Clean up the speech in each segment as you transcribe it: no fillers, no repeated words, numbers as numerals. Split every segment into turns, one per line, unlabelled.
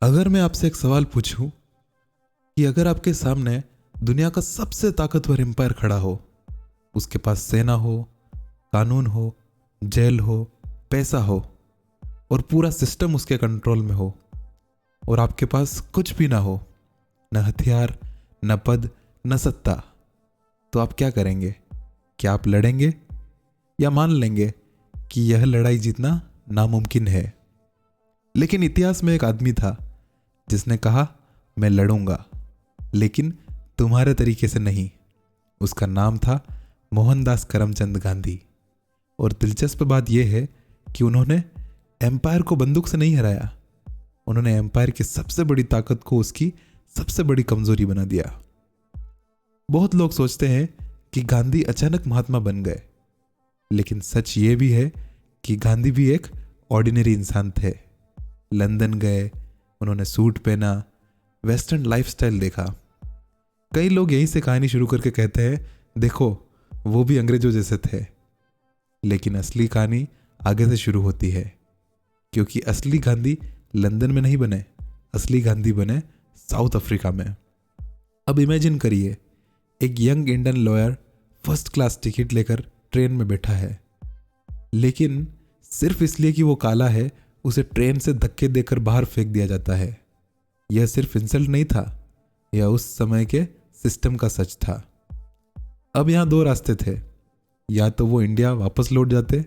अगर मैं आपसे एक सवाल पूछूं कि अगर आपके सामने दुनिया का सबसे ताकतवर एम्पायर खड़ा हो, उसके पास सेना हो, कानून हो, जेल हो, पैसा हो और पूरा सिस्टम उसके कंट्रोल में हो, और आपके पास कुछ भी ना हो, न हथियार, न पद, न सत्ता, तो आप क्या करेंगे? क्या आप लड़ेंगे या मान लेंगे कि यह लड़ाई जीतना नामुमकिन है? लेकिन इतिहास में एक आदमी था जिसने कहा, मैं लड़ूंगा, लेकिन तुम्हारे तरीके से नहीं। उसका नाम था मोहनदास करमचंद गांधी। और दिलचस्प बात यह है कि उन्होंने एम्पायर को बंदूक से नहीं हराया, उन्होंने एम्पायर की सबसे बड़ी ताकत को उसकी सबसे बड़ी कमजोरी बना दिया। बहुत लोग सोचते हैं कि गांधी अचानक महात्मा बन गए, लेकिन सच ये भी है कि गांधी भी एक ऑर्डिनरी इंसान थे। लंदन गए, उन्होंने सूट पहना, वेस्टर्न लाइफस्टाइल देखा। कई लोग यहीं से कहानी शुरू करके कहते हैं, देखो वो भी अंग्रेजों जैसे थे। लेकिन असली कहानी आगे से शुरू होती है, क्योंकि असली गांधी लंदन में नहीं बने, असली गांधी बने साउथ अफ्रीका में। अब इमेजिन करिए, एक young Indian lawyer first class ticket लेकर ट्रेन में बैठा है, लेकिन सिर्फ इसलिए कि वो काला है उसे ट्रेन से धक्के देकर बाहर फेंक दिया जाता है। यह सिर्फ इंसल्ट नहीं था, यह उस समय के सिस्टम का सच था। अब यहाँ दो रास्ते थे, या तो वो इंडिया वापस लौट जाते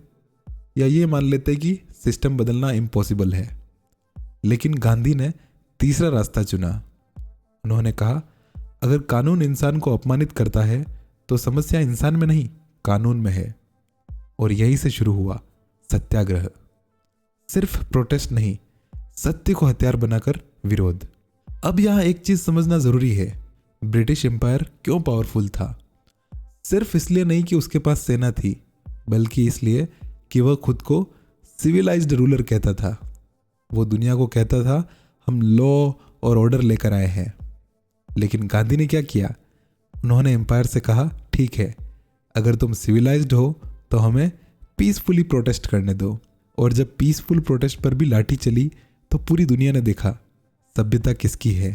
या ये मान लेते कि सिस्टम बदलना इम्पॉसिबल है। लेकिन गांधी ने तीसरा रास्ता चुना। उन्होंने कहा, अगर कानून इंसान को अपमानित करता है तो समस्या इंसान में नहीं, कानून में है। और यहीं से शुरू हुआ सत्याग्रह। सिर्फ प्रोटेस्ट नहीं, सत्य को हथियार बनाकर विरोध। अब यहाँ एक चीज समझना जरूरी है, ब्रिटिश एम्पायर क्यों पावरफुल था? सिर्फ इसलिए नहीं कि उसके पास सेना थी, बल्कि इसलिए कि वह खुद को सिविलाइज्ड रूलर कहता था। वो दुनिया को कहता था, हम लॉ और ऑर्डर लेकर आए हैं। लेकिन गांधी ने क्या किया? उन्होंने एम्पायर से कहा, ठीक है, अगर तुम सिविलाइज्ड हो तो हमें पीसफुली प्रोटेस्ट करने दो। और जब पीसफुल प्रोटेस्ट पर भी लाठी चली तो पूरी दुनिया ने देखा सभ्यता किसकी है।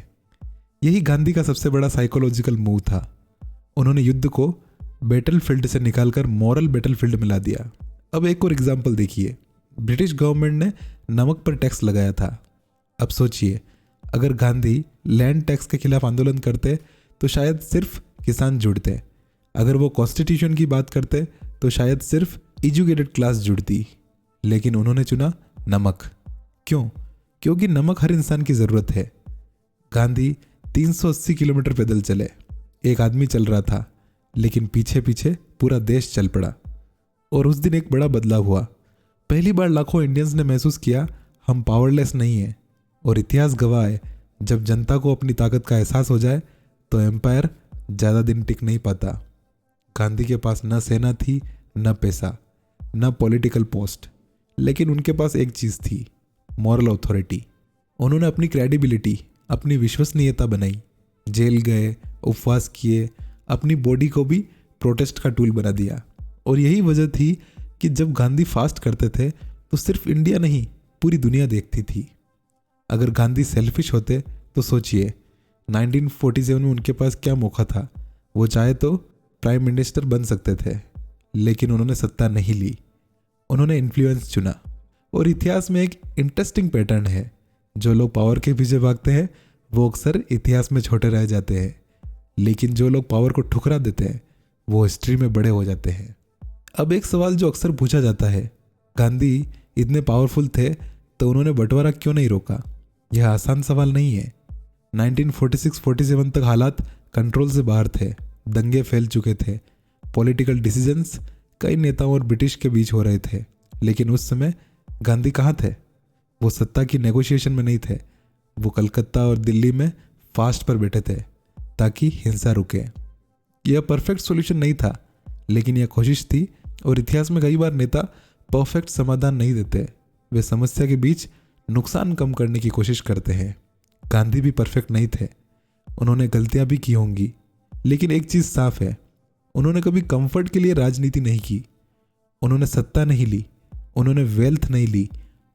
यही गांधी का सबसे बड़ा साइकोलॉजिकल मूव था। उन्होंने युद्ध को बैटलफील्ड से निकालकर मॉरल बैटलफील्ड में ला दिया। अब एक और एग्जांपल देखिए, ब्रिटिश गवर्नमेंट ने नमक पर टैक्स लगाया था। अब सोचिए, अगर गांधी लैंड टैक्स के खिलाफ आंदोलन करते तो शायद सिर्फ किसान जुड़ते, अगर वो कॉन्स्टिट्यूशन की बात करते तो शायद सिर्फ एजुकेटेड क्लास जुड़ती। लेकिन उन्होंने चुना नमक। क्यों? क्योंकि नमक हर इंसान की ज़रूरत है। गांधी 380 किलोमीटर पैदल चले, एक आदमी चल रहा था, लेकिन पीछे पीछे पूरा देश चल पड़ा। और उस दिन एक बड़ा बदलाव हुआ। पहली बार लाखों इंडियंस ने महसूस किया, हम पावरलेस नहीं हैं। और इतिहास गवाह है, जब जनता को अपनी ताकत का एहसास हो जाए तो एम्पायर ज़्यादा दिन टिक नहीं पाता। गांधी के पास न सेना थी, न पैसा, न पॉलिटिकल पोस्ट, लेकिन उनके पास एक चीज़ थी, मॉरल अथॉरिटी। उन्होंने अपनी क्रेडिबिलिटी, अपनी विश्वसनीयता बनाई। जेल गए, उपवास किए, अपनी बॉडी को भी प्रोटेस्ट का टूल बना दिया। और यही वजह थी कि जब गांधी फास्ट करते थे तो सिर्फ इंडिया नहीं, पूरी दुनिया देखती थी। अगर गांधी सेल्फिश होते तो सोचिए, 1947 में उनके पास क्या मौका था। वो चाहे तो प्राइम मिनिस्टर बन सकते थे, लेकिन उन्होंने सत्ता नहीं ली, उन्होंने इन्फ्लुएंस चुना। और इतिहास में एक इंटरेस्टिंग पैटर्न है, जो लोग पावर के पीछे भागते हैं वो अक्सर इतिहास में छोटे रह जाते हैं, लेकिन जो लोग पावर को ठुकरा देते हैं वो हिस्ट्री में बड़े हो जाते हैं। अब एक सवाल जो अक्सर पूछा जाता है, गांधी इतने पावरफुल थे तो उन्होंने बंटवारा क्यों नहीं रोका? यह आसान सवाल नहीं है। 1946-47 तक हालात कंट्रोल से बाहर थे, दंगे फैल चुके थे, पॉलिटिकल डिसीजंस कई नेताओं और ब्रिटिश के बीच हो रहे थे। लेकिन उस समय गांधी कहाँ थे? वो सत्ता की नेगोशिएशन में नहीं थे, वो कलकत्ता और दिल्ली में फास्ट पर बैठे थे ताकि हिंसा रुके। यह परफेक्ट सॉल्यूशन नहीं था, लेकिन यह कोशिश थी। और इतिहास में कई बार नेता परफेक्ट समाधान नहीं देते, वे समस्या के बीच नुकसान कम करने की कोशिश करते हैं। गांधी भी परफेक्ट नहीं थे, उन्होंने गलतियां भी की होंगी, लेकिन एक चीज़ साफ है, उन्होंने कभी कंफर्ट के लिए राजनीति नहीं की। उन्होंने सत्ता नहीं ली, उन्होंने वेल्थ नहीं ली,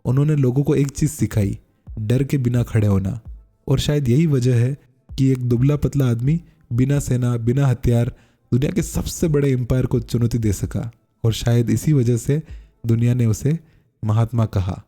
उन्होंने लोगों को एक चीज़ सिखाई, डर के बिना खड़े होना। और शायद यही वजह है कि एक दुबला पतला आदमी बिना सेना बिना हथियार दुनिया के सबसे बड़े एम्पायर को चुनौती दे सका, और शायद इसी वजह से दुनिया ने उसे महात्मा कहा।